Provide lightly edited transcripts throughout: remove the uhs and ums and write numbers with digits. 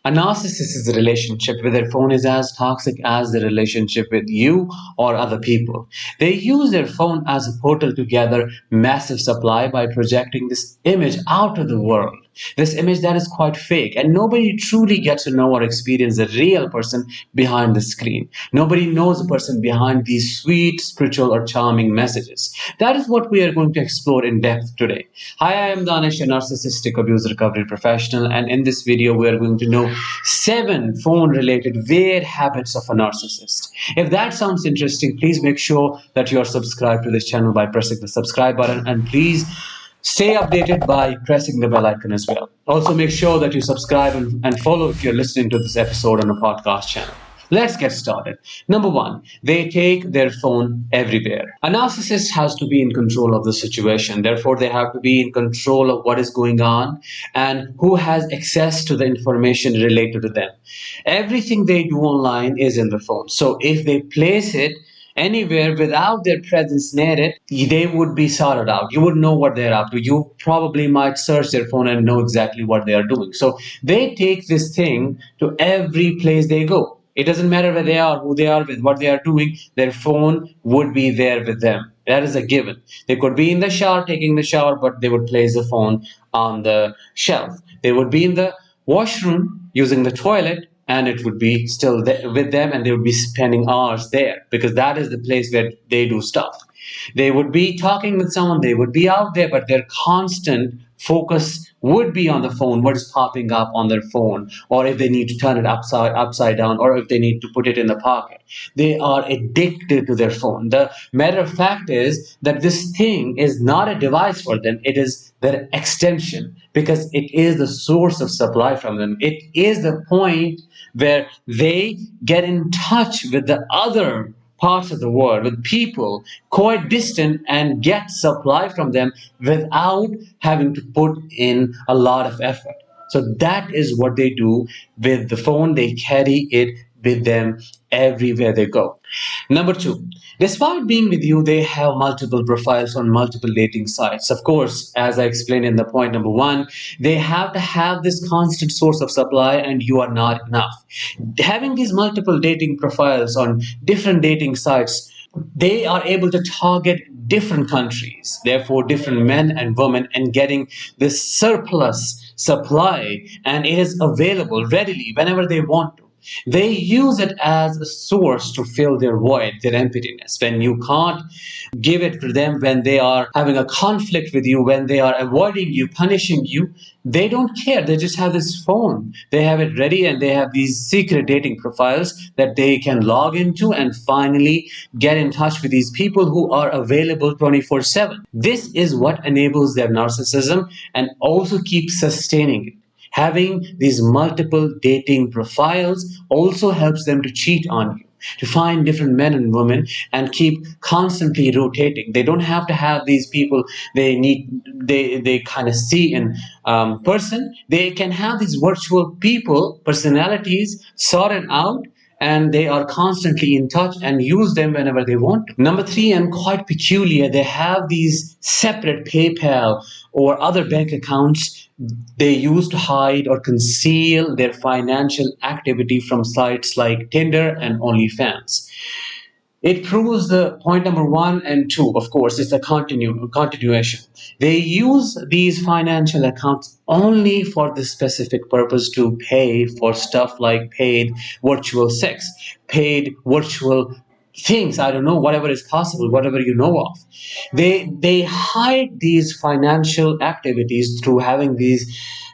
A narcissist's relationship with their phone is as toxic as the relationship with you or other people. They use their phone as a portal to gather massive supply by projecting this image out to the world. This image that is quite fake, and nobody truly gets to know or experience the real person behind the screen. Nobody knows the person behind these sweet, spiritual, or charming messages. That is what we are going to explore in depth today. Hi, I am Danish, a narcissistic abuse recovery professional, and in this video, we are going to know 7 phone related weird habits of a narcissist. If that sounds interesting, please make sure that you are subscribed to this channel by pressing the subscribe button, and please stay updated by pressing the bell icon as well. Also, make sure that you subscribe and follow if you're listening to this episode on a podcast channel. Let's get started. Number 1, they take their phone everywhere. A narcissist has to be in control of the situation. Therefore, they have to be in control of what is going on and who has access to the information related to them. Everything they do online is in the phone. So if they place it anywhere without their presence near it, they would be sorted out. You would know what they're up to. You probably might search their phone and know exactly what they are doing. So they take this thing to every place they go. It doesn't matter where they are, who they are with, what they are doing, their phone would be there with them. That is a given. They could be in the shower, taking the shower, but they would place the phone on the shelf. They would be in the washroom using the toilet, and it would be still there with them, and they would be spending hours there because that is the place where they do stuff. They would be talking with someone, they would be out there, but their constant focus would be on the phone, what is popping up on their phone, or if they need to turn it upside down, or if they need to put it in the pocket. They are addicted to their phone. The matter of fact is that this thing is not a device for them, it is their extension, because it is the source of supply from them. It is the point where they get in touch with the other parts of the world, with people quite distant, and get supply from them without having to put in a lot of effort. So that is what they do with the phone. They carry it with them everywhere they go. Number 2, despite being with you, they have multiple profiles on multiple dating sites. Of course, as I explained in the point number 1, they have to have this constant source of supply, and you are not enough. Having these multiple dating profiles on different dating sites, they are able to target different countries, therefore different men and women, and getting this surplus supply, and it is available readily whenever they want to. They use it as a source to fill their void, their emptiness. When you can't give it to them, when they are having a conflict with you, when they are avoiding you, punishing you, they don't care. They just have this phone. They have it ready, and they have these secret dating profiles that they can log into and finally get in touch with these people who are available 24/7. This is what enables their narcissism and also keeps sustaining it. Having these multiple dating profiles also helps them to cheat on you, to find different men and women, and keep constantly rotating. They don't have to have these people they kind of see in person. They can have these virtual people, personalities sorted out, and they are constantly in touch and use them whenever they want to. Number 3, and quite peculiar, they have these separate PayPal or other bank accounts they use to hide or conceal their financial activity from sites like Tinder and OnlyFans. It proves the point number 1 and 2, of course, it's a continuation. They use these financial accounts only for the specific purpose to pay for stuff like paid virtual sex, paid virtual things. I don't know, whatever is possible, whatever you know of. They hide these financial activities through having these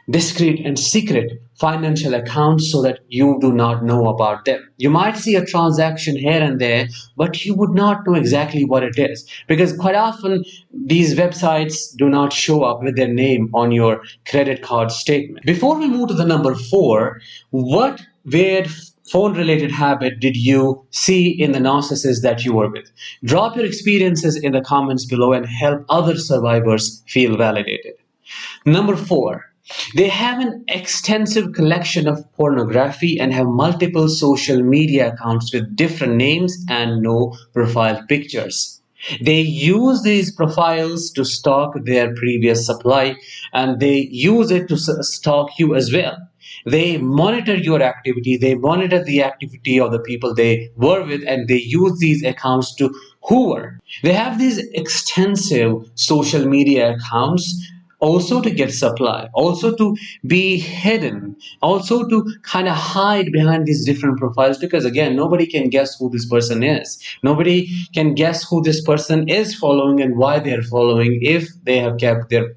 discreet and secret financial accounts so that you do not know about them. You might see a transaction here and there, but you would not know exactly what it is, because quite often these websites do not show up with their name on your credit card statement. Before we move to the number 4, what weird phone related habit did you see in the narcissist that you were with? Drop your experiences in the comments below and help other survivors feel validated. Number 4, they have an extensive collection of pornography and have multiple social media accounts with different names and no profile pictures. They use these profiles to stalk their previous supply, and they use it to stalk you as well. They monitor your activity, they monitor the activity of the people they were with, and they use these accounts to hoover. They have these extensive social media accounts also to get supply, also to be hidden, also to kind of hide behind these different profiles, because again, nobody can guess who this person is. Nobody can guess who this person is following and why they're following if they have kept their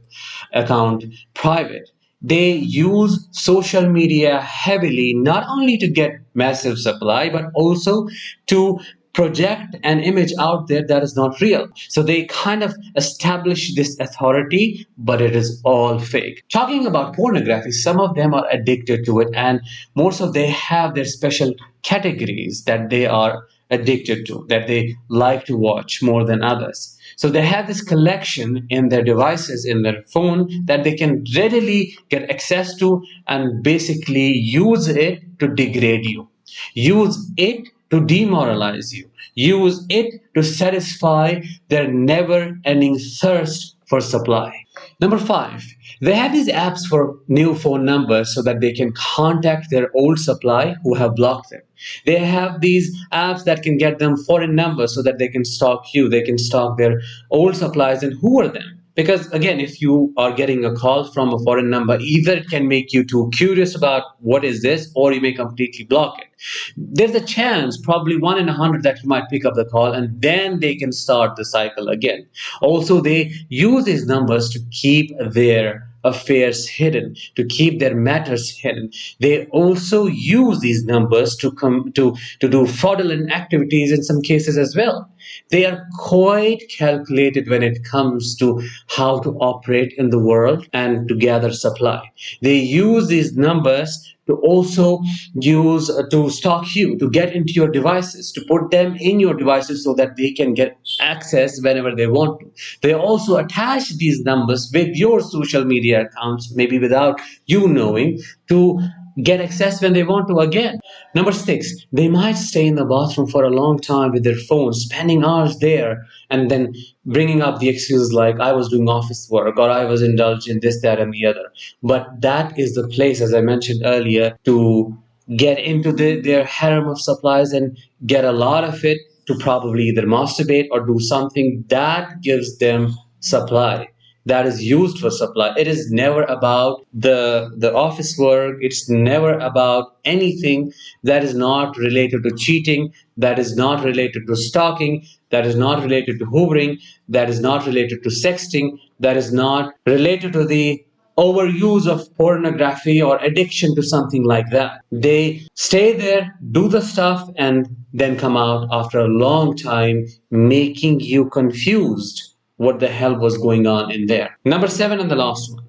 account private. They use social media heavily, not only to get massive supply, but also to project an image out there that is not real. So they kind of establish this authority, but it is all fake. Talking about pornography, some of them are addicted to it, and most of they have their special categories that they are addicted to, that they like to watch more than others. So they have this collection in their devices, in their phone, that they can readily get access to and basically use it to degrade you, use it to demoralize you, use it to satisfy their never ending thirst for supply. Number five, they have these apps for new phone numbers so that they can contact their old supply who have blocked them. They have these apps that can get them foreign numbers so that they can stalk you, they can stalk their old supplies and hoover them. Because again, if you are getting a call from a foreign number, either it can make you too curious about what is this, or you may completely block it. There's a chance, probably 1 in 100, that you might pick up the call, and then they can start the cycle again. Also, they use these numbers to keep their affairs hidden, to keep their matters hidden. They also use these numbers to come to do fraudulent activities in some cases as well. They are quite calculated when it comes to how to operate in the world and to gather supply. They use these numbers to also use to stalk you, to get into your devices, to put them in your devices so that they can get access whenever they want to. They also attach these numbers with your social media accounts, maybe without you knowing, to get access when they want to again. Number six, they might stay in the bathroom for a long time with their phone, spending hours there, and then bringing up the excuses like, I was doing office work, or I was indulged in this, that, and the other. But that is the place, as I mentioned earlier, to get into their harem of supplies and get a lot of it to probably either masturbate or do something that gives them supply, that is used for supply. It is never about the office work. It's never about anything that is not related to cheating, that is not related to stalking, that is not related to hoovering, that is not related to sexting, that is not related to the overuse of pornography or addiction to something like that. They stay there, do the stuff, and then come out after a long time, making you confused what the hell was going on in there. Number seven, and the last one,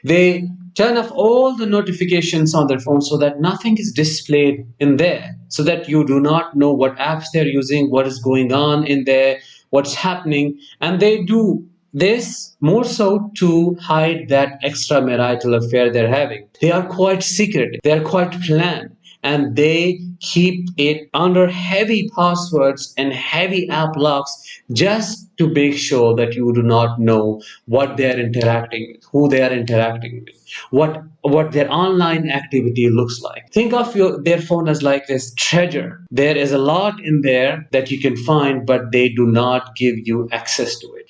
they turn off all the notifications on their phone so that nothing is displayed in there, so that you do not know what apps they're using, what is going on in there, what's happening. And they do this more so to hide that extramarital affair they're having. They are quite secret, they are quite planned, and they keep it under heavy passwords and heavy app locks just to make sure that you do not know what they are interacting with, who they are interacting with, what their online activity looks like. Think of their phone as like this treasure. There is a lot in there that you can find, but they do not give you access to it.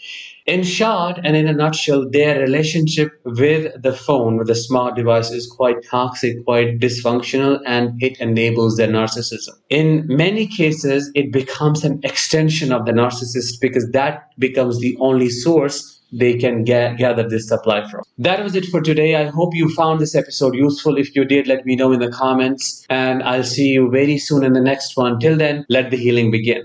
In short, and in a nutshell, their relationship with the phone, with the smart device, is quite toxic, quite dysfunctional, and it enables their narcissism. In many cases, it becomes an extension of the narcissist because that becomes the only source they can gather this supply from. That was it for today. I hope you found this episode useful. If you did, let me know in the comments, and I'll see you very soon in the next one. Till then, let the healing begin.